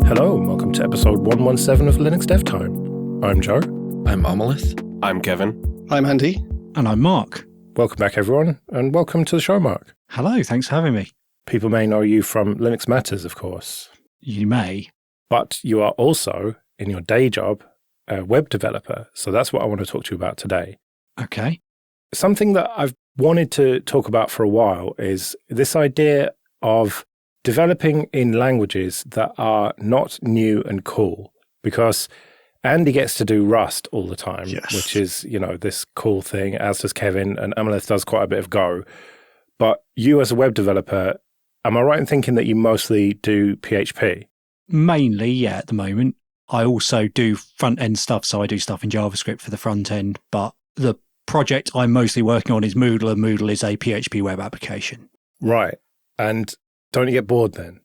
Hello, and welcome to episode 117 of Linux Dev Time. I'm Joe. I'm Amalith. I'm Kevin. I'm Andy. And I'm Mark. Welcome back, everyone, and welcome to the show, Mark. Hello, thanks for having me. People may know you from Linux Matters, of course. You may. But you are also, in your day job, a web developer. So that's what I want to talk to you about today. Okay. Something that I've wanted to talk about for a while is this idea of developing in languages that are not new and cool. Because Andy gets to do Rust all the time, Yes. which is, this cool thing, as does Kevin, and Amalith does quite a bit of Go. But you as a web developer, am I right in thinking that you mostly do PHP? Mainly, yeah, at the moment. I also do front-end stuff, so I do stuff in JavaScript for the front end, but the project I'm mostly working on is Moodle, and Moodle is a PHP web application. Right. And don't you get bored then?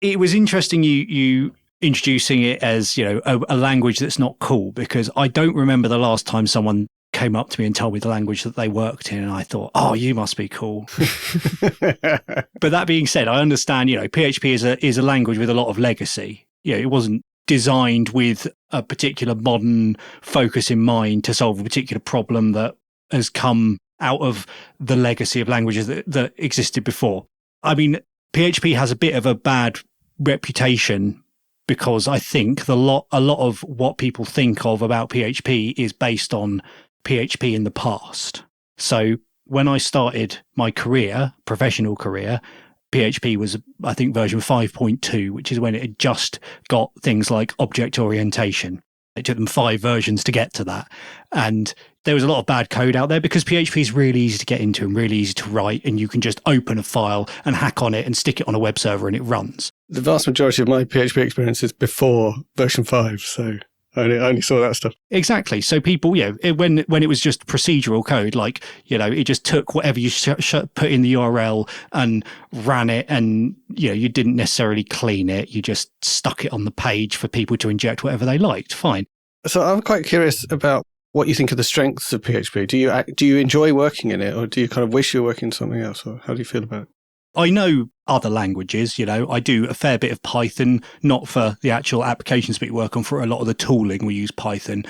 It was interesting you introducing it as, a language that's not cool, because I don't remember the last time someone came up to me and told me the language that they worked in, and I thought, oh, you must be cool. But that being said, I understand, PHP is a language with a lot of legacy. It wasn't designed with a particular modern focus in mind to solve a particular problem that has come out of the legacy of languages that existed before. I mean, PHP has a bit of a bad reputation because I think a lot of what people think of about PHP is based on PHP in the past. So when I started my professional career, PHP was, I think, version 5.2, which is when it had just got things like object orientation. It took them 5 versions to get to that. And there was a lot of bad code out there because PHP is really easy to get into and really easy to write. And you can just open a file and hack on it and stick it on a web server and it runs. The vast majority of my PHP experience is before version 5, so I only saw that stuff. Exactly. So people, when it was just procedural code, it just took whatever you put in the URL and ran it, and you didn't necessarily clean it. You just stuck it on the page for people to inject whatever they liked. Fine. So I'm quite curious about what you think of the strengths of PHP. Do you enjoy working in it, or do you kind of wish you were working in something else, or how do you feel about it? I know other languages, I do a fair bit of Python, not for the actual applications we work on. For a lot of the tooling, we use Python.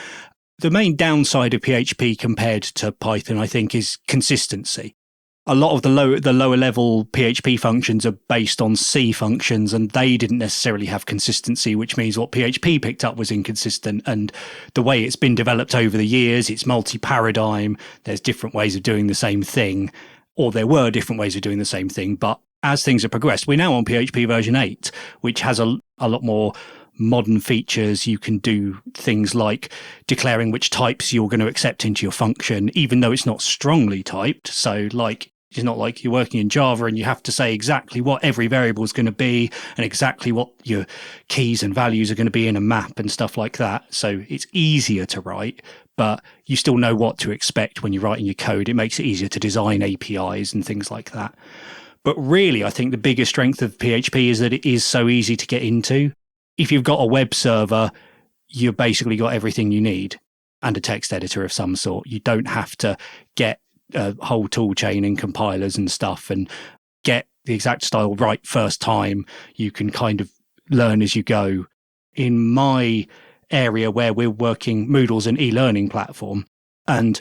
The main downside of PHP compared to Python, I think, is consistency. A lot of the lower level PHP functions are based on C functions, and they didn't necessarily have consistency, which means what PHP picked up was inconsistent. And the way it's been developed over the years, it's multi-paradigm. There's different ways of doing the same thing. Or there were different ways of doing the same thing. But as things have progressed, we're now on PHP version 8, which has a lot more modern features. You can do things like declaring which types you're going to accept into your function, even though it's not strongly typed. So it's not like you're working in Java and you have to say exactly what every variable is going to be and exactly what your keys and values are going to be in a map and stuff like that. So it's easier to write, but you still know what to expect when you're writing your code. It makes it easier to design APIs and things like that. But really, I think the biggest strength of PHP is that it is so easy to get into. If you've got a web server, you've basically got everything you need and a text editor of some sort. You don't have to get a whole tool chain and compilers and stuff and get the exact style right first time. You can kind of learn as you go. In my area where we're working, Moodle's an e-learning platform. And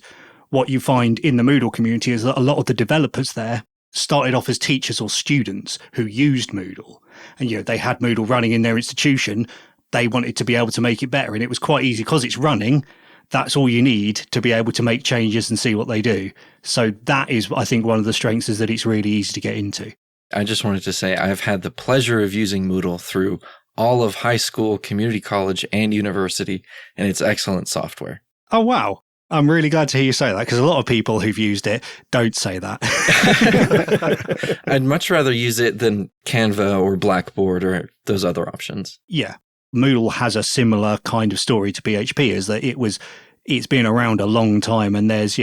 what you find in the Moodle community is that a lot of the developers there started off as teachers or students who used Moodle. And, they had Moodle running in their institution. They wanted to be able to make it better. And it was quite easy because it's running. That's all you need to be able to make changes and see what they do. So that is, I think, one of the strengths is that it's really easy to get into. I just wanted to say I've had the pleasure of using Moodle through all of high school, community college, and university, and it's excellent software. Oh, wow. I'm really glad to hear you say that, because a lot of people who've used it don't say that. I'd much rather use it than Canva or Blackboard or those other options. Yeah. Moodle has a similar kind of story to PHP, is that it's been around a long time, and there's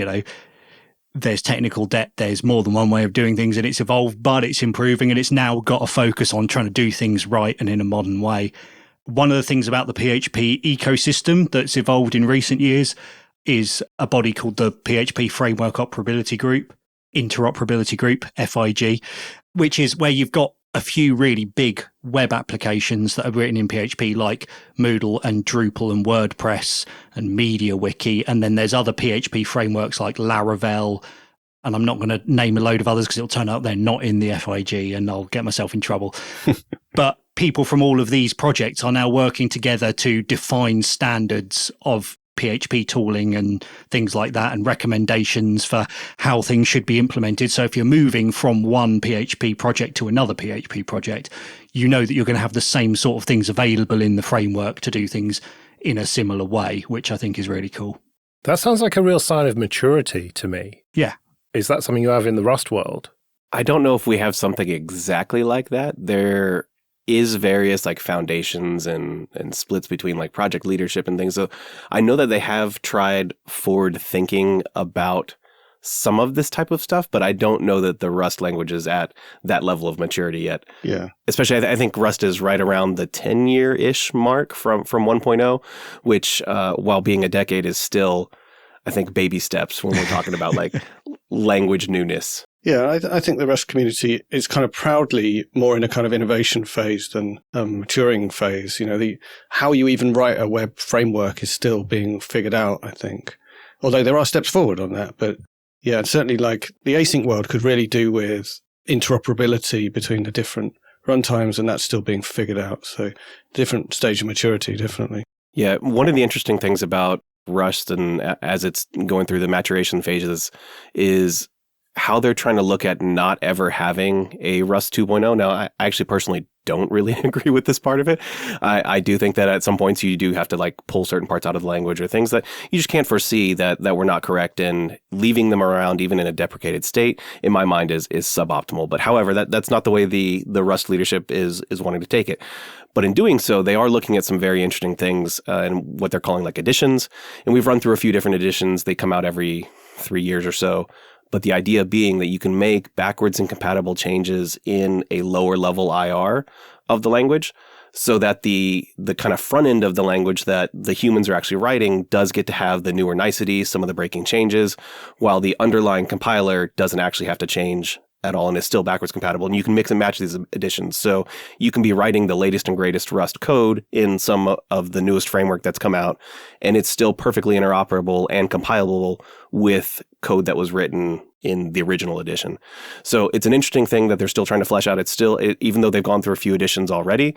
technical debt. There's more than one way of doing things, and it's evolved, but it's improving, and it's now got a focus on trying to do things right and in a modern way. One of the things about the PHP ecosystem that's evolved in recent years is a body called the PHP Framework Interoperability Group, FIG, which is where you've got a few really big web applications that are written in PHP, like Moodle and Drupal and WordPress and MediaWiki. And then there's other PHP frameworks like Laravel. And I'm not going to name a load of others because it'll turn out they're not in the FIG and I'll get myself in trouble. But people from all of these projects are now working together to define standards of PHP tooling and things like that, and recommendations for how things should be implemented. So if you're moving from one PHP project to another PHP project, you know that you're going to have the same sort of things available in the framework to do things in a similar way, which I think is really cool. That sounds like a real sign of maturity to me. Yeah. Is that something you have in the Rust world? I don't know if we have something exactly like that. There is various like foundations and splits between like project leadership and things. So I know that they have tried forward thinking about some of this type of stuff, but I don't know that the Rust language is at that level of maturity yet. Yeah. Especially, I think Rust is right around the 10-year-ish mark from 1.0, which while being a decade is still, I think, baby steps when we're talking about like language newness. Yeah, I think the Rust community is kind of proudly more in a kind of innovation phase than maturing phase. You know, how you even write a web framework is still being figured out, I think. Although there are steps forward on that. But yeah, certainly like the async world could really do with interoperability between the different runtimes, and that's still being figured out. So different stage of maturity, definitely. Yeah, one of the interesting things about Rust and as it's going through the maturation phases is how they're trying to look at not ever having a Rust 2.0. Now, I actually personally don't really agree with this part of it. I do think that at some points you do have to like pull certain parts out of the language or things that you just can't foresee that were not correct, and leaving them around even in a deprecated state, in my mind, is suboptimal. But however, that's not the way the Rust leadership is wanting to take it. But in doing so, they are looking at some very interesting things and what they're calling like editions. And we've run through a few different editions. They come out every 3 years or so. But the idea being that you can make backwards incompatible changes in a lower level IR of the language, so that the kind of front end of the language that the humans are actually writing does get to have the newer niceties, some of the breaking changes, while the underlying compiler doesn't actually have to change at all and is still backwards compatible. And you can mix and match these editions. So you can be writing the latest and greatest Rust code in some of the newest framework that's come out, and it's still perfectly interoperable and compilable with code that was written in the original edition. So it's an interesting thing that they're still trying to flesh out. It's still, even though they've gone through a few editions already,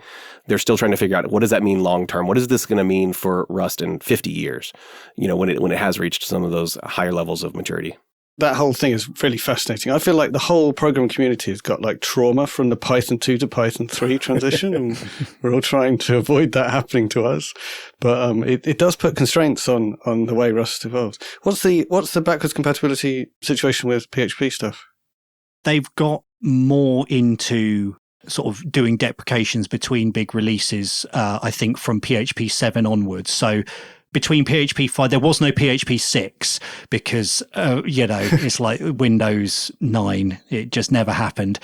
they're still trying to figure out, what does that mean long term? What is this going to mean for Rust in 50 years? You know, when it has reached some of those higher levels of maturity. That whole thing is really fascinating. I feel like the whole program community has got like trauma from the Python 2 to Python 3 transition, and we're all trying to avoid that happening to us. But it does put constraints on the way Rust evolves. What's the backwards compatibility situation with PHP stuff? They've got more into sort of doing deprecations between big releases, I think, from PHP 7 onwards. So between PHP 5, there was no PHP 6 because, it's like Windows 9. It just never happened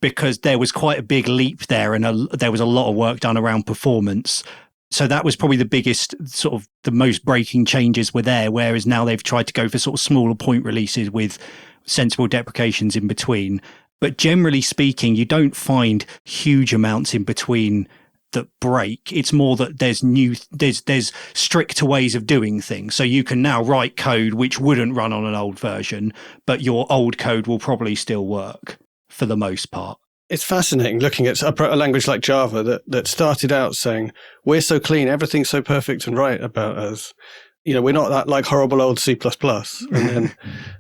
because there was quite a big leap there, and there was a lot of work done around performance. So that was probably the biggest, sort of the most breaking changes were there, whereas now they've tried to go for sort of smaller point releases with sensible deprecations in between. But generally speaking, you don't find huge amounts in between that break. It's more that there's stricter ways of doing things. So you can now write code which wouldn't run on an old version, but your old code will probably still work for the most part. It's fascinating looking at a language like Java that started out saying, we're so clean, everything's so perfect and right about us. You know, we're not that like horrible old C++. And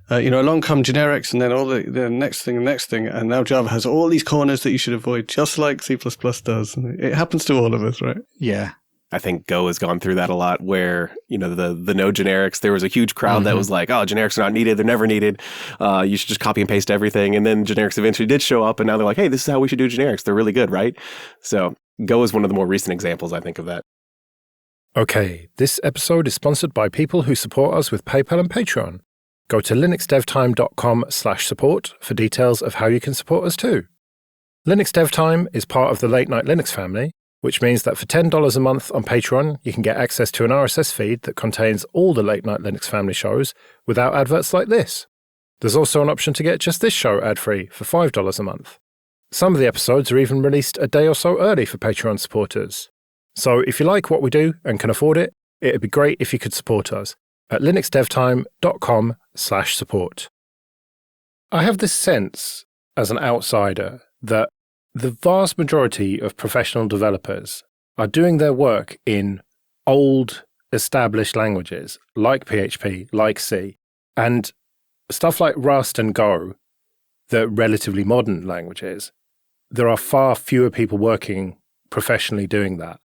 then, along come generics and then all the next thing. And now Java has all these corners that you should avoid, just like C++ does. And it happens to all of us, right? Yeah. I think Go has gone through that a lot where, the no generics, there was a huge crowd that was like, oh, generics are not needed. They're never needed. You should just copy and paste everything. And then generics eventually did show up, and now they're like, hey, this is how we should do generics. They're really good, right? So Go is one of the more recent examples, I think, of that. Okay, this episode is sponsored by people who support us with PayPal and Patreon. Go to linuxdevtime.com/support for details of how you can support us too. Linux Dev Time is part of the Late Night Linux family, which means that for $10 a month on Patreon, you can get access to an RSS feed that contains all the Late Night Linux family shows without adverts like this. There's also an option to get just this show ad-free for $5 a month. Some of the episodes are even released a day or so early for Patreon supporters. So if you like what we do and can afford it, it'd be great if you could support us at linuxdevtime.com/support. I have this sense, as an outsider, that the vast majority of professional developers are doing their work in old, established languages like PHP, like C, and stuff like Rust and Go, the relatively modern languages. There are far fewer people working professionally doing that.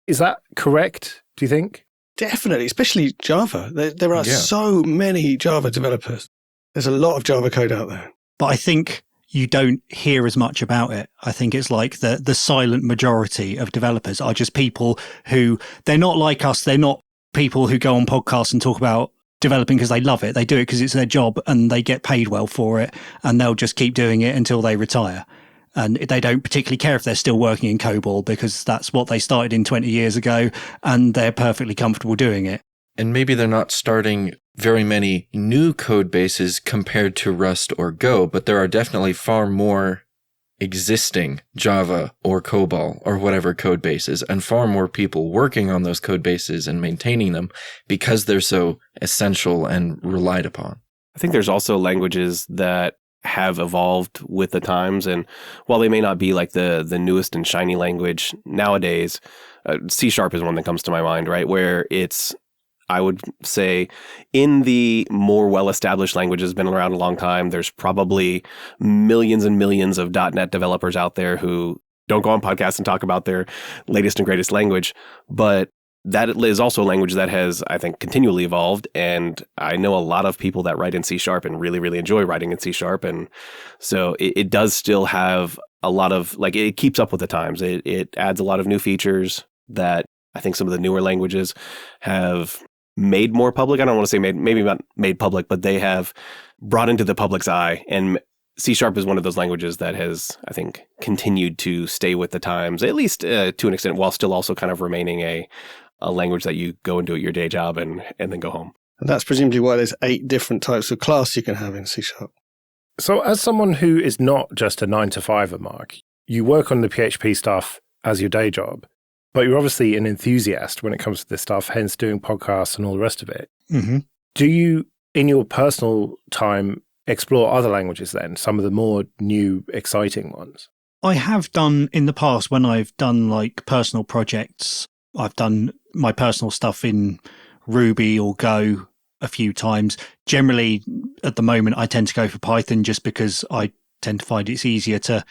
Is that correct, do you think? Definitely, especially Java. There are so many Java developers. There's a lot of Java code out there. But I think you don't hear as much about it. I think it's like the silent majority of developers are just people who, they're not like us. They're not people who go on podcasts and talk about developing because they love it. They do it because it's their job and they get paid well for it, and they'll just keep doing it until they retire. And they don't particularly care if they're still working in COBOL because that's what they started in 20 years ago and they're perfectly comfortable doing it. And maybe they're not starting very many new code bases compared to Rust or Go, but there are definitely far more existing Java or COBOL or whatever code bases, and far more people working on those code bases and maintaining them because they're so essential and relied upon. I think there's also languages that have evolved with the times, and while they may not be like the newest and shiny language nowadays, C# is one that comes to my mind, right? Where it's, I would say, in the more well-established languages, been around a long time, there's probably millions and millions of .NET developers out there who don't go on podcasts and talk about their latest and greatest language, but that is also a language that has, I think, continually evolved. And I know a lot of people that write in C# and really, really enjoy writing in C#. And so it does still have a lot of, like, it keeps up with the times. It adds a lot of new features that I think some of the newer languages have made more public. I don't want to say maybe not made public, but they have brought into the public's eye. And C# is one of those languages that has, I think, continued to stay with the times, at least to an extent, while still also kind of remaining a language that you go and do at your day job and then go home. And that's presumably why there's 8 different types of class you can have in C#. So as someone who is not just a 9-to-5er, Mark, you work on the PHP stuff as your day job, but you're obviously an enthusiast when it comes to this stuff, hence doing podcasts and all the rest of it. Mm-hmm. Do you, in your personal time, explore other languages then, some of the more new, exciting ones? I have done in the past when I've done like personal projects. I've done my personal stuff in Ruby or Go a few times. Generally, at the moment, I tend to go for Python just because I tend to find it's easier to,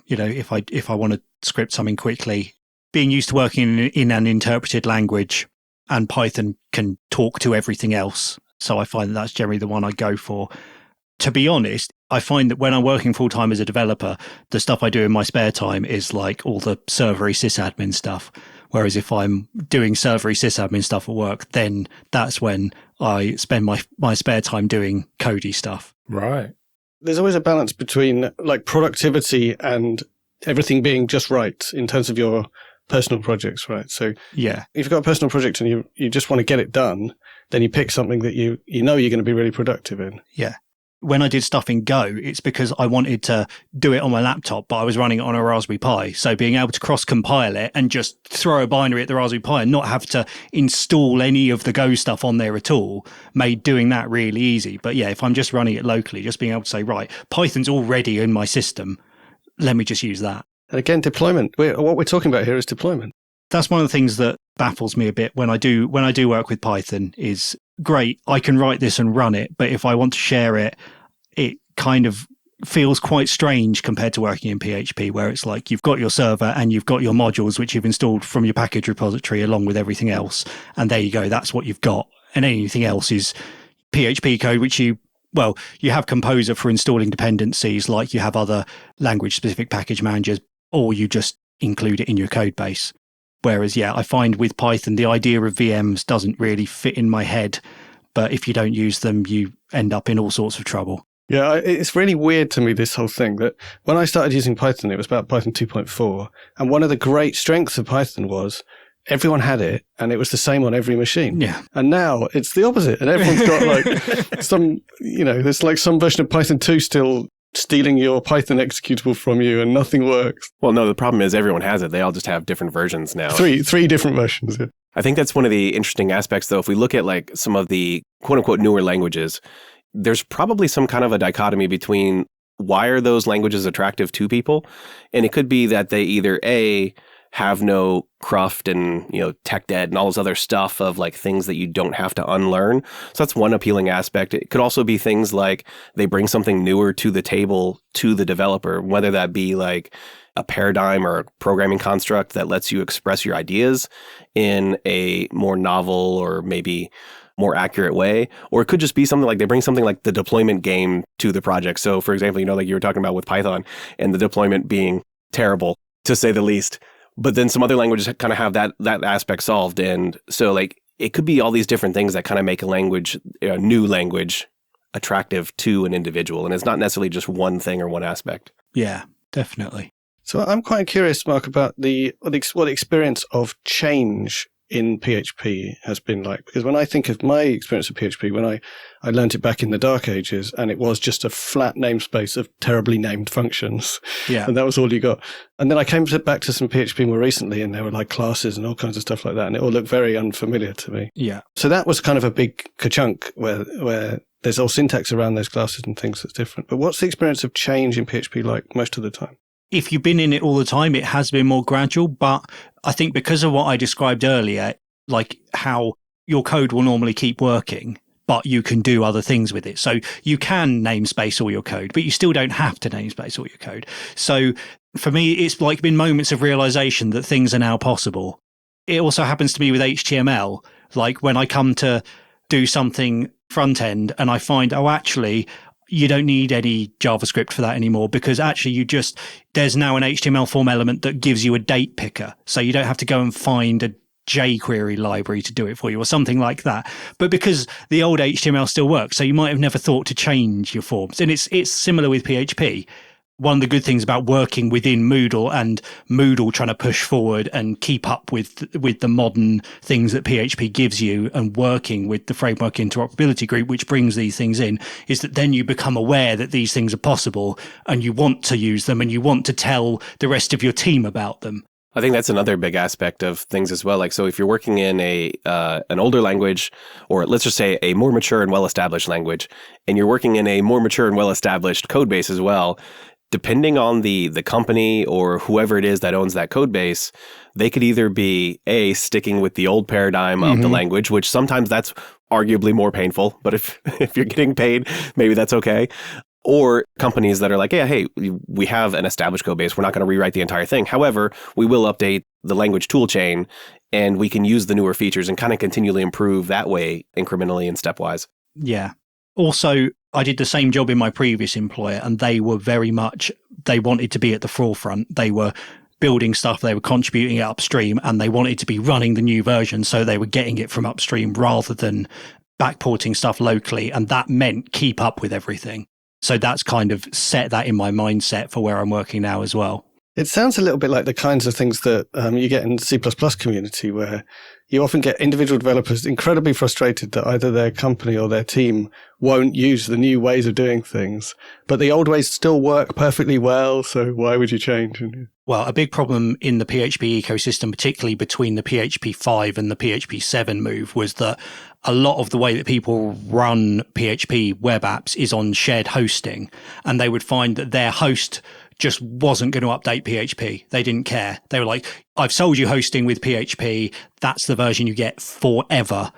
if I want to script something quickly. Being used to working in an interpreted language, and Python can talk to everything else. So I find that's generally the one I go for. To be honest, I find that when I'm working full-time as a developer, the stuff I do in my spare time is like all the servery sysadmin stuff. Whereas if I'm doing servery sysadmin stuff at work, then that's when I spend my spare time doing codey stuff. Right. There's always a balance between like productivity and everything being just right in terms of your personal projects, right? So yeah, if you've got a personal project and you just want to get it done, then you pick something that you know you're going to be really productive in. Yeah. When I did stuff in Go, it's because I wanted to do it on my laptop, but I was running it on a Raspberry Pi. So being able to cross-compile it and just throw a binary at the Raspberry Pi and not have to install any of the Go stuff on there at all made doing that really easy. But yeah, if I'm just running it locally, just being able to say, right, Python's already in my system, let me just use that. And again, deployment. What we're talking about here is deployment. That's one of the things that baffles me a bit when I do work with Python is, great, I can write this and run it, but if I want to share it, it kind of feels quite strange compared to working in PHP, where it's like you've got your server and you've got your modules, which you've installed from your package repository along with everything else. And there you go, that's what you've got. And anything else is PHP code, which you have Composer for installing dependencies like you have other language-specific package managers, or you just include it in your code base. Whereas, yeah, I find with Python, the idea of VMs doesn't really fit in my head. But if you don't use them, you end up in all sorts of trouble. Yeah, it's really weird to me, this whole thing, that when I started using Python, it was about Python 2.4. And one of the great strengths of Python was everyone had it and it was the same on every machine. Yeah. And now it's the opposite. And everyone's got like there's like some version of Python 2 still stealing your Python executable from you and nothing works. Well, no, the problem is everyone has it. They all just have different versions now. Three different versions. Yeah. I think that's one of the interesting aspects, though. If we look at like some of the quote unquote newer languages, there's probably some kind of a dichotomy between why are those languages attractive to people? And it could be that they either A, have no cruft and, tech debt and all this other stuff of like things that you don't have to unlearn. So that's one appealing aspect. It could also be things like they bring something newer to the table to the developer, whether that be like a paradigm or a programming construct that lets you express your ideas in a more novel or maybe more accurate way. Or it could just be something like they bring something like the deployment game to the project. So for example, like you were talking about with Python and the deployment being terrible, to say the least. But then some other languages kind of have that aspect solved. And so like it could be all these different things that kind of make a new language attractive to an individual. And it's not necessarily just one thing or one aspect. Yeah, definitely. So I'm quite curious, Mark, about what the experience of change in PHP has been like. Because when I think of my experience of PHP, when I learned it back in the dark ages, and it was just a flat namespace of terribly named functions. Yeah. And that was all you got. And then I came back to some PHP more recently, and there were like classes and all kinds of stuff like that, and it all looked very unfamiliar to me. Yeah. So that was kind of a big ka-chunk where there's all syntax around those classes and things that's different. But what's the experience of change in PHP like most of the time? If you've been in it all the time, it has been more gradual. But I think because of what I described earlier, like how your code will normally keep working, but you can do other things with it. So you can namespace all your code, but you still don't have to namespace all your code. So for me, it's like been moments of realization that things are now possible. It also happens to me with HTML. Like when I come to do something front end and I find, actually, you don't need any JavaScript for that anymore, because actually there's now an HTML form element that gives you a date picker. So you don't have to go and find a jQuery library to do it for you or something like that. But because the old HTML still works, so you might have never thought to change your forms. And it's similar with PHP. One of the good things about working within Moodle and Moodle trying to push forward and keep up with the modern things that PHP gives you, and working with the Framework Interoperability Group, which brings these things in, is that then you become aware that these things are possible and you want to use them and you want to tell the rest of your team about them. I think that's another big aspect of things as well. Like, so if you're working in an older language, or let's just say a more mature and well-established language, and you're working in a more mature and well-established code base as well, depending on the company or whoever it is that owns that code base, they could either be sticking with the old paradigm of the language, which sometimes that's arguably more painful, but if you're getting paid, maybe that's okay. Or companies that are like, hey, we have an established code base. We're not going to rewrite the entire thing. However, we will update the language toolchain, and we can use the newer features and kind of continually improve that way, incrementally and stepwise. Yeah. Also, I did the same job in my previous employer, and they were they wanted to be at the forefront. They were building stuff, they were contributing it upstream, and they wanted to be running the new version. So they were getting it from upstream rather than backporting stuff locally. And that meant keep up with everything. So that's kind of set that in my mindset for where I'm working now as well. It sounds a little bit like the kinds of things that you get in the C++ community, where you often get individual developers incredibly frustrated that either their company or their team won't use the new ways of doing things, but the old ways still work perfectly well, so why would you change? Well, a big problem in the PHP ecosystem, particularly between the PHP 5 and the PHP 7 move, was that a lot of the way that people run PHP web apps is on shared hosting, and they would find that their host just wasn't going to update PHP. They didn't care. They were like, I've sold you hosting with PHP. That's the version you get forever.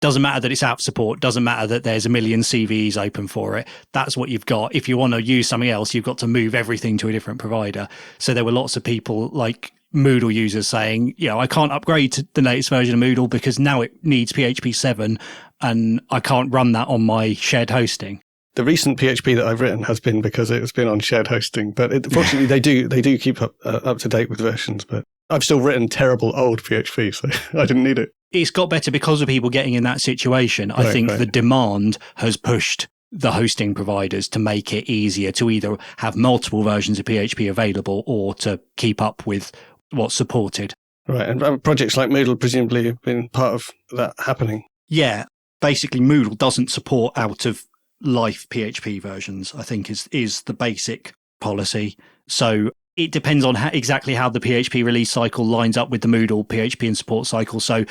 Doesn't matter that it's out of support. Doesn't matter that there's a million CVEs open for it. That's what you've got. If you want to use something else, you've got to move everything to a different provider. So there were lots of people like Moodle users saying, I can't upgrade to the latest version of Moodle because now it needs PHP 7 and I can't run that on my shared hosting. The recent PHP that I've written has been because it's been on shared hosting, but fortunately they do keep up to date with versions. But I've still written terrible old PHP, so I didn't need it. It's got better because of people getting in that situation. I think the demand has pushed the hosting providers to make it easier to either have multiple versions of PHP available or to keep up with what's supported. Right, and projects like Moodle presumably have been part of that happening. Yeah, basically Moodle doesn't support out of life PHP versions, I think is the basic policy. So it depends on exactly how the PHP release cycle lines up with the Moodle PHP and support cycle. So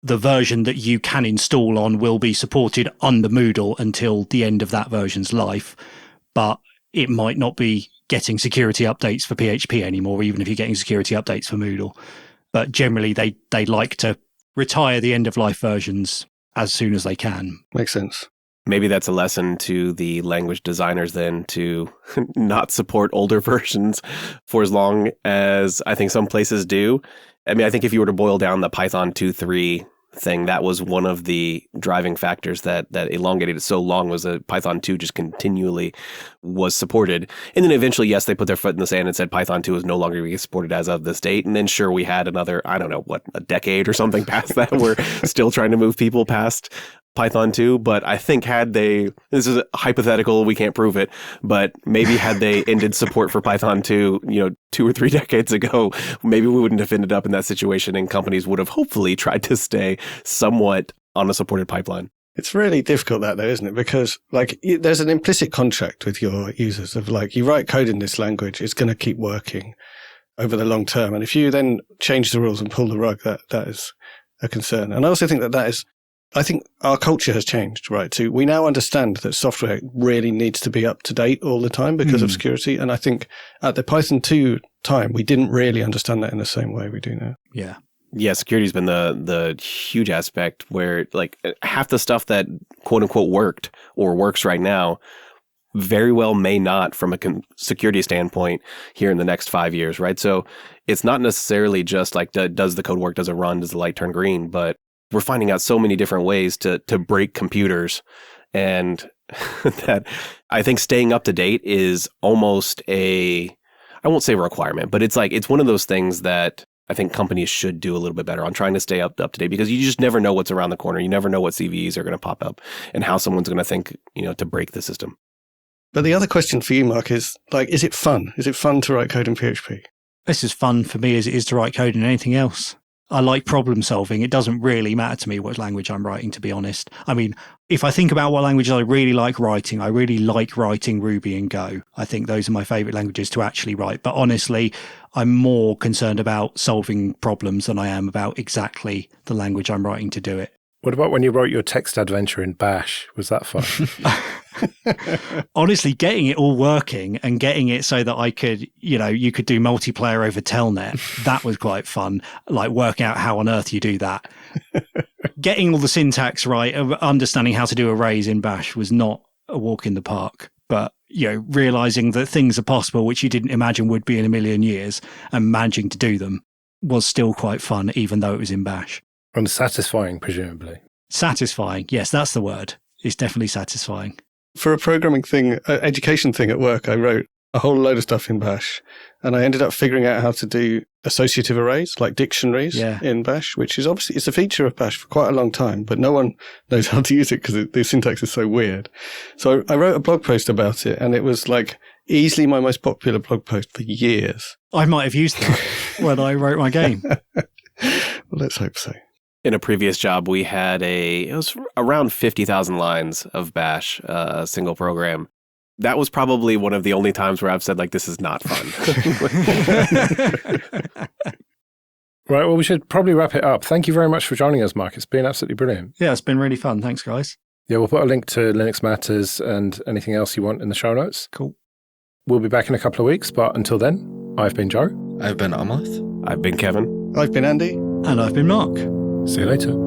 the version that you can install on will be supported under Moodle until the end of that version's life, but it might not be getting security updates for PHP anymore, even if you're getting security updates for Moodle. But generally, they like to retire the end-of-life versions as soon as they can. Makes sense. Maybe that's a lesson to the language designers then to not support older versions for as long as I think some places do. I mean, I think if you were to boil down the Python 2.3 thing, that was one of the driving factors that elongated it so long, was that Python 2 just continually was supported. And then eventually, yes, they put their foot in the sand and said Python 2 is no longer being supported as of this date. And then sure, we had another, I don't know, a decade or something past that. We're still trying to move people past Python 2, but I think this is hypothetical, we can't prove it, but maybe had they ended support for Python 2, 2 or 3 decades ago, maybe we wouldn't have ended up in that situation, and companies would have hopefully tried to stay somewhat on a supported pipeline. It's really difficult that though, isn't it? Because there's an implicit contract with your users of you write code in this language, it's going to keep working over the long term. And if you then change the rules and pull the rug, that is a concern. And I also think I think our culture has changed, right? So we now understand that software really needs to be up to date all the time because of security. And I think at the Python 2 time, we didn't really understand that in the same way we do now. Yeah. Yeah, security's been the huge aspect where half the stuff that quote unquote worked or works right now very well may not from a security standpoint here in the next 5 years, right? So it's not necessarily just does the code work, does it run, does the light turn green, but we're finding out so many different ways to break computers, and that I think staying up to date is almost I won't say a requirement, but it's one of those things that I think companies should do a little bit better on, trying to stay up to date, because you just never know what's around the corner. You never know what CVEs are going to pop up and how someone's going to think, to break the system. But the other question for you, Mark, is is it fun? Is it fun to write code in PHP? This is fun for me as it is to write code in anything else. I like problem solving. It doesn't really matter to me what language I'm writing, to be honest. I mean, if I think about what languages I really like writing Ruby and Go. I think those are my favorite languages to actually write. But honestly, I'm more concerned about solving problems than I am about exactly the language I'm writing to do it. What about when you wrote your text adventure in Bash? Was that fun? Honestly, getting it all working and getting it so that I could, you could do multiplayer over Telnet, that was quite fun. Work out how on earth you do that. Getting all the syntax right, understanding how to do arrays in Bash was not a walk in the park. But, realizing that things are possible, which you didn't imagine would be in a million years, and managing to do them was still quite fun, even though it was in Bash. And satisfying, presumably. Satisfying. Yes, that's the word. It's definitely satisfying. For a programming thing, education thing at work, I wrote a whole load of stuff in Bash, and I ended up figuring out how to do associative arrays, like dictionaries in Bash, which is obviously, it's a feature of Bash for quite a long time, but no one knows how to use it because the syntax is so weird. So I wrote a blog post about it, and it was easily my most popular blog post for years. I might have used that when I wrote my game. Well, let's hope so. In a previous job, we had it was around 50,000 lines of Bash, a single program. That was probably one of the only times where I've said, this is not fun. Right, well, we should probably wrap it up. Thank you very much for joining us, Mark. It's been absolutely brilliant. Yeah, it's been really fun. Thanks, guys. Yeah, we'll put a link to Linux Matters and anything else you want in the show notes. Cool. We'll be back in a couple of weeks, but until then, I've been Joe. I've been Amath. I've been Kevin. I've been Andy. And I've been Mark. See you later.